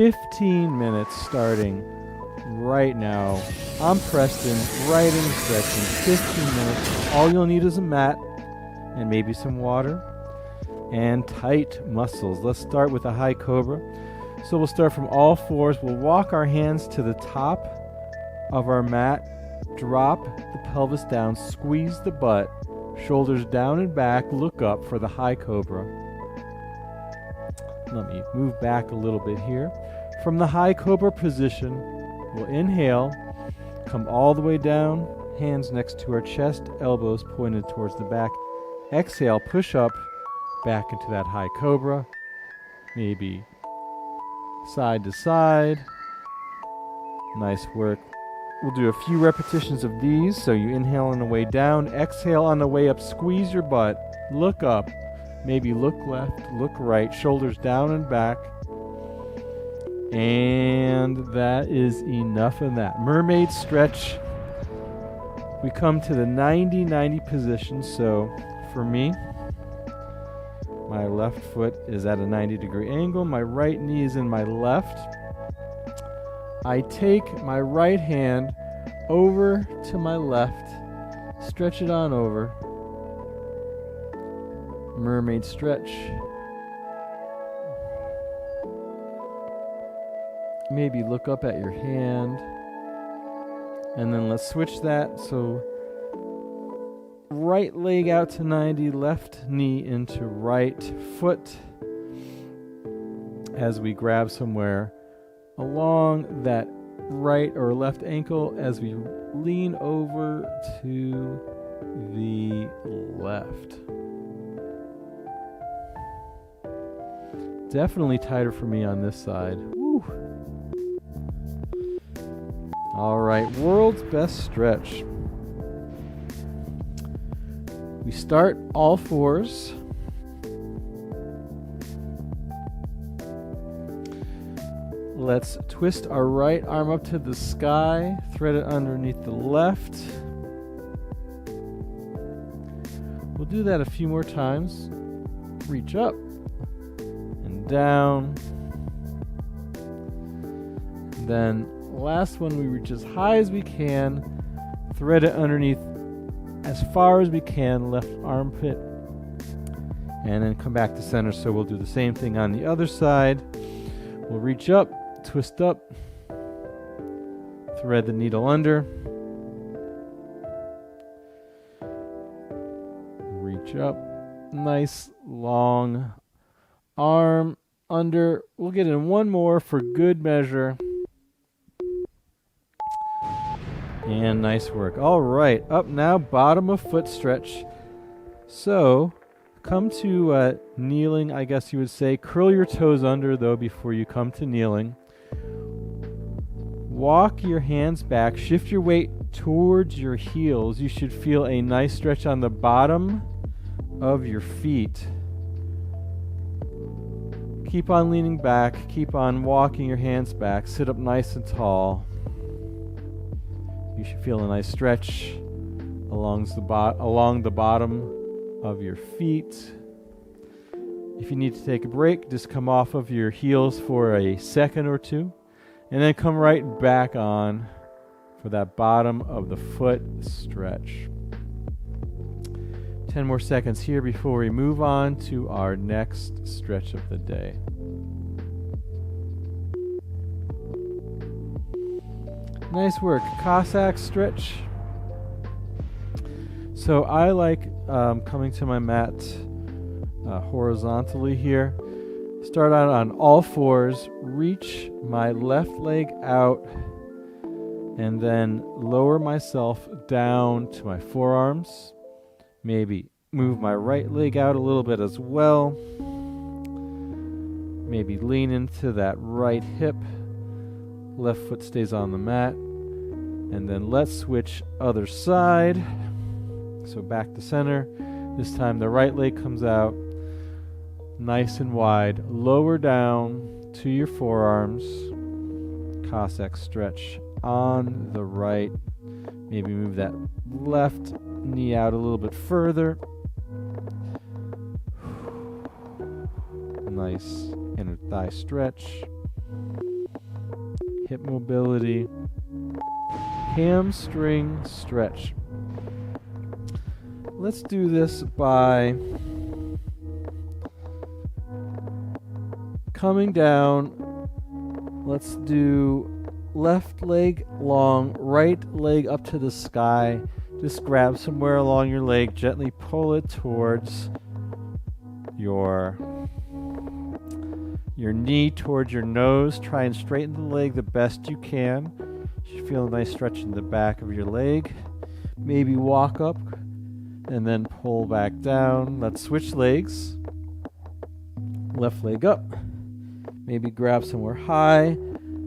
15 minutes starting right now. I'm Preston, writing, stretching, 15 minutes. All you'll need is a mat and maybe some water and tight muscles. Let's start with a high cobra. So we'll start from all fours. We'll walk our hands to the top of our mat, drop the pelvis down, squeeze the butt, shoulders down and back, look up for the high cobra. Let me move back a little bit here. From the high cobra position, we'll inhale, come all the way down, hands next to our chest, elbows pointed towards the back. Exhale, push up, back into that high cobra, maybe side to side. Nice work. We'll do a few repetitions of these. So you inhale on the way down, exhale on the way up, squeeze your butt, look up, maybe look left, look right, shoulders down and back. And that is enough of that. Mermaid stretch. We come to the 90-90 position. So for me, my left foot is at a 90-degree angle. My right knee is in my left. I take my right hand over to my left, stretch it on over. Mermaid stretch. Maybe look up at your hand. And then let's switch that. So right leg out to 90, left knee into right foot as we grab somewhere along that right or left ankle as we lean over to the left. Definitely tighter for me on this side. Woo. All right, world's best stretch. We start all fours. Let's twist our right arm up to the sky, thread it underneath the left. We'll do that a few more times. Reach up and down. Then last one, we reach as high as we can, thread it underneath as far as we can, left armpit, and then come back to center. So we'll do the same thing on the other side. We'll reach up, twist up, thread the needle under, reach up, nice long arm under. We'll get in one more for good measure. And nice work. All right, up now, bottom of foot stretch. So come to kneeling, I guess you would say. Curl your toes under, though, before you come to kneeling. Walk your hands back. Shift your weight towards your heels. You should feel a nice stretch on the bottom of your feet. Keep on leaning back. Keep on walking your hands back. Sit up nice and tall. You should feel a nice stretch along the bottom of your feet. If you need to take a break, just come off of your heels for a second or two, and then come right back on for that bottom of the foot stretch. 10 more seconds here before we move on to our next stretch of the day. Nice work. Cossack stretch. So I like coming to my mat horizontally here. Start out on all fours, reach my left leg out, and then lower myself down to my forearms. Maybe move my right leg out a little bit as well. Maybe lean into that right hip. Left foot stays on the mat. And then let's switch other side. So back to center. This time the right leg comes out nice and wide. Lower down to your forearms. Cossack stretch on the right. Maybe move that left knee out a little bit further. Nice inner thigh stretch. hip mobility. Hamstring stretch. Let's do this by coming down. Let's do left leg long, right leg up to the sky. Just grab somewhere along your leg, gently pull it towards your knee, towards your nose. Try and straighten the leg the best you can. You should feel a nice stretch in the back of your leg. Maybe walk up and then pull back down. Let's switch legs. Left leg up. Maybe grab somewhere high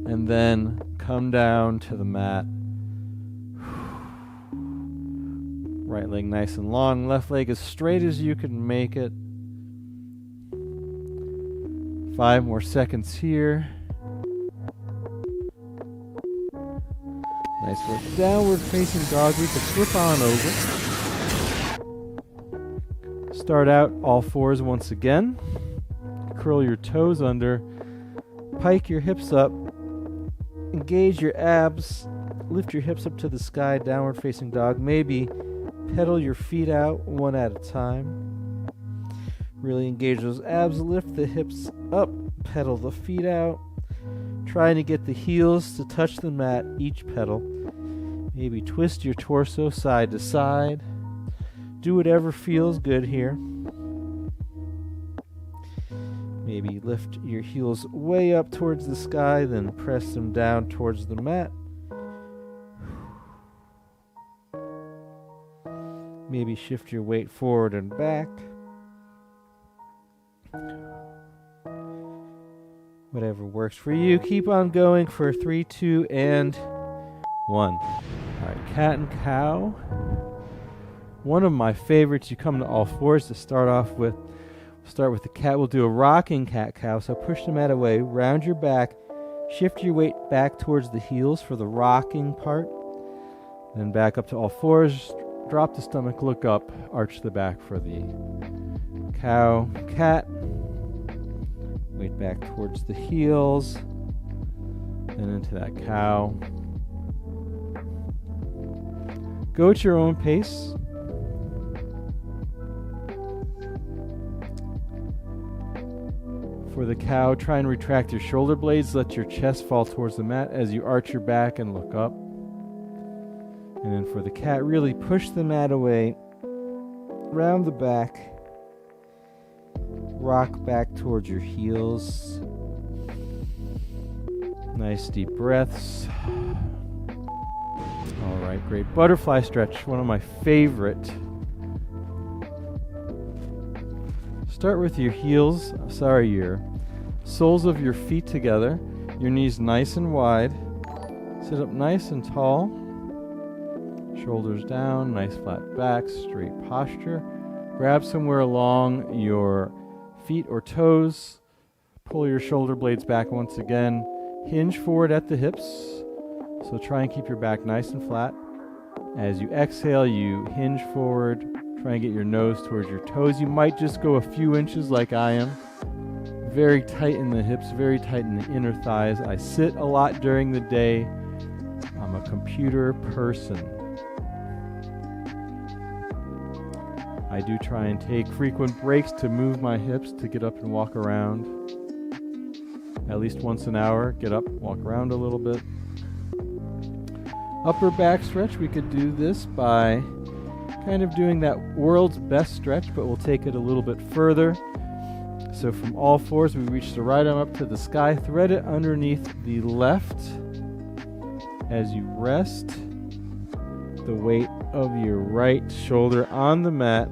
and then come down to the mat. Right leg nice and long. Left leg as straight as you can make it. 5 more seconds here. Nice work. Downward facing dog. We can flip on over. Start out all fours once again. Curl your toes under. Pike your hips up. Engage your abs. Lift your hips up to the sky. Downward facing dog. Maybe pedal your feet out one at a time. Really engage those abs. Lift the hips up. Pedal the feet out. Trying to get the heels to touch the mat each pedal. Maybe twist your torso side to side. Do whatever feels good here. Maybe lift your heels way up towards the sky, then press them down towards the mat. Maybe shift your weight forward and back. Whatever works for you. Keep on going for 3, 2, and 1. Alright, cat and cow. One of my favorites. You come to all fours to start off with. Start with the cat. We'll do a rocking cat-cow. So push the mat away. Round your back. Shift your weight back towards the heels for the rocking part. Then back up to all fours. Drop the stomach. Look up. Arch the back for the cow. Cat. Weight back towards the heels. Then into that cow. Go at your own pace. For the cow, try and retract your shoulder blades. Let your chest fall towards the mat as you arch your back and look up. And then for the cat, really push the mat away. Round the back. Rock back towards your heels. Nice deep breaths. Alright, great. Butterfly stretch, one of my favorite. Start with your heels, your soles of your feet together. Your knees nice and wide. Sit up nice and tall. Shoulders down, nice flat back, straight posture. Grab somewhere along your feet or toes. Pull your shoulder blades back once again. Hinge forward at the hips. So try and keep your back nice and flat. As you exhale, you hinge forward. Try and get your nose towards your toes. You might just go a few inches like I am. Very tight in the hips, very tight in the inner thighs. I sit a lot during the day. I'm a computer person. I do try and take frequent breaks to move my hips, to get up and walk around. At least once an hour, get up, walk around a little bit. Upper back stretch, we could do this by kind of doing that world's best stretch, but we'll take it a little bit further. So from all fours, we reach the right arm up to the sky, thread it underneath the left as you rest the weight of your right shoulder on the mat.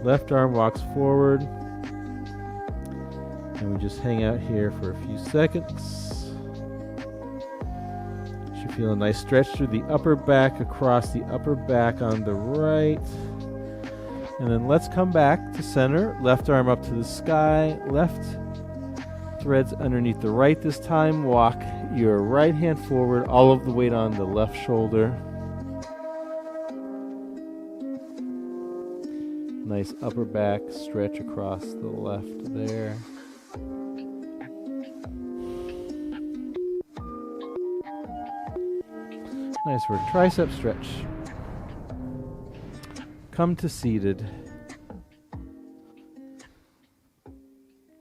Left arm walks forward, and we just hang out here for a few seconds. Should feel a nice stretch through the upper back, across the upper back on the right. And then let's come back to center. Left arm up to the sky. Left threads underneath the right this time. Walk your right hand forward, all of the weight on the left shoulder. Nice upper back stretch across the left there. Nice work. Tricep stretch. Come to seated.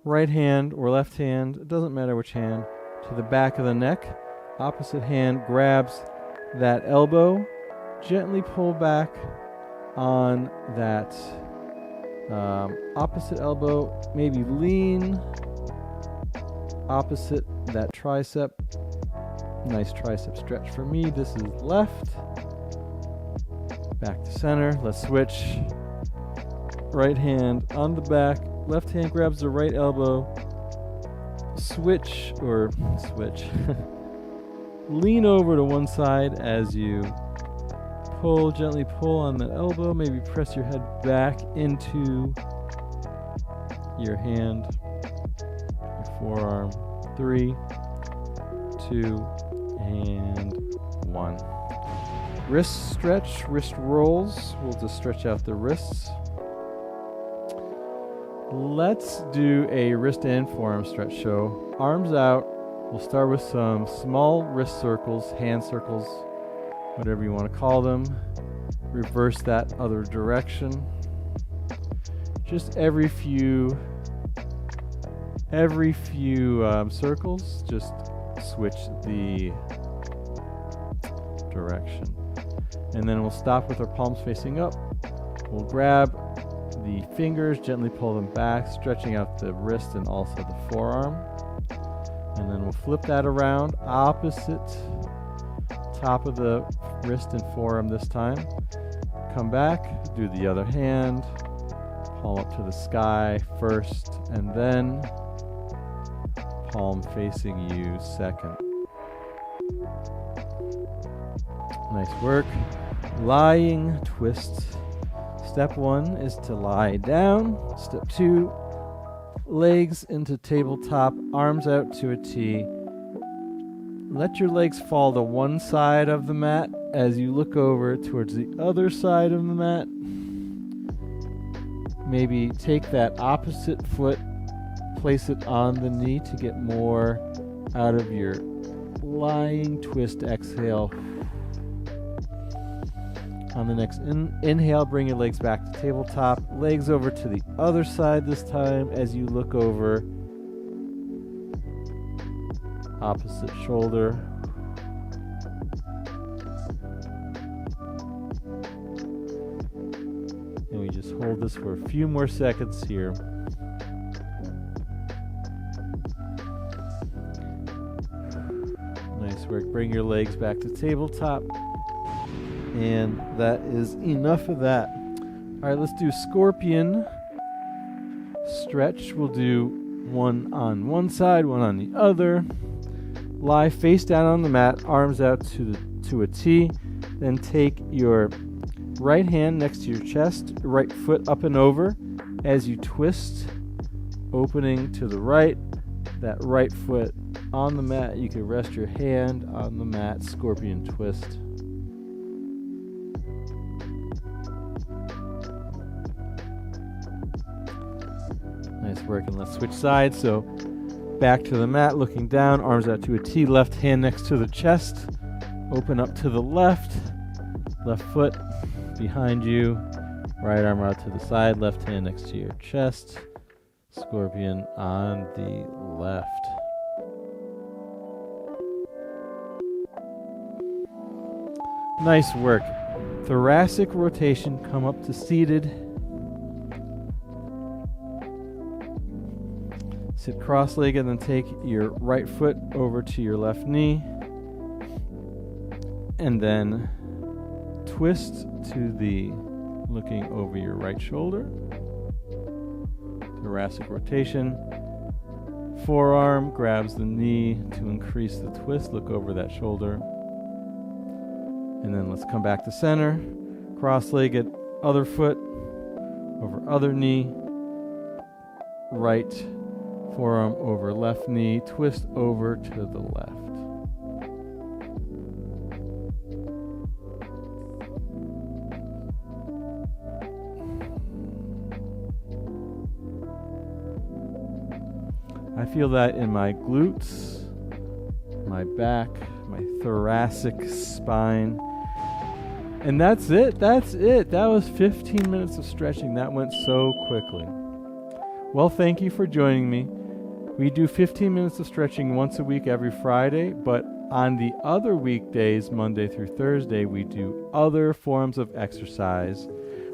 Right hand or left hand, it doesn't matter which hand, to the back of the neck. Opposite hand grabs that elbow. Gently pull back on that opposite elbow. Maybe lean opposite that tricep. Nice tricep stretch for me. This is left. Back to center. Let's switch. Right hand on the back. Left hand grabs the right elbow. Switch. Lean over to one side as you pull, gently pull on the elbow. Maybe press your head back into your hand, your forearm. 3, 2, and 1. Wrist stretch, wrist rolls. We'll just stretch out the wrists. Let's do a wrist and forearm stretch. So arms out. We'll start with some small wrist circles, hand circles, whatever you want to call them. Reverse that other direction. Just every few circles, just switch the direction. And then we'll stop with our palms facing up. We'll grab the fingers, gently pull them back, stretching out the wrist and also the forearm. And then we'll flip that around, opposite top of the wrist and forearm this time. Come back, do the other hand, palm up to the sky first, and then palm facing you second. Nice work. Lying twist. Step 1 is to lie down. Step 2, legs into tabletop, arms out to a T. Let your legs fall to one side of the mat as you look over towards the other side of the mat. Maybe take that opposite foot, place it on the knee to get more out of your lying twist exhale. On the next inhale, bring your legs back to tabletop. Legs over to the other side this time as you look over. Opposite shoulder. And we just hold this for a few more seconds here. Nice work. Bring your legs back to tabletop. And that is enough of that. All right, let's do scorpion stretch. We'll do one on one side, one on the other. Lie face down on the mat, arms out to a T. Then take your right hand next to your chest, right foot up and over as you twist, opening to the right. That right foot on the mat. You can rest your hand on the mat, scorpion twist. Nice work, and let's switch sides. So back to the mat, looking down, arms out to a T, left hand next to the chest, open up to the left foot behind you, right arm out to the side, left hand next to your chest, scorpion on the left. Nice work. Thoracic rotation, come up to seated. Sit cross-legged and then take your right foot over to your left knee. And then twist to the looking over your right shoulder. Thoracic rotation. Forearm grabs the knee to increase the twist. Look over that shoulder. And then let's come back to center. Cross-legged, other foot over other knee. Right forearm over left knee, twist over to the left. I feel that in my glutes, my back, my thoracic spine. And that's it. That's it. That was 15 minutes of stretching. That went so quickly. Well, thank you for joining me. We do 15 minutes of stretching once a week every Friday, but on the other weekdays, Monday through Thursday, we do other forms of exercise.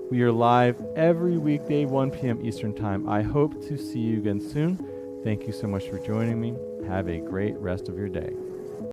We are live every weekday, 1 p.m. Eastern Time. I hope to see you again soon. Thank you so much for joining me. Have a great rest of your day.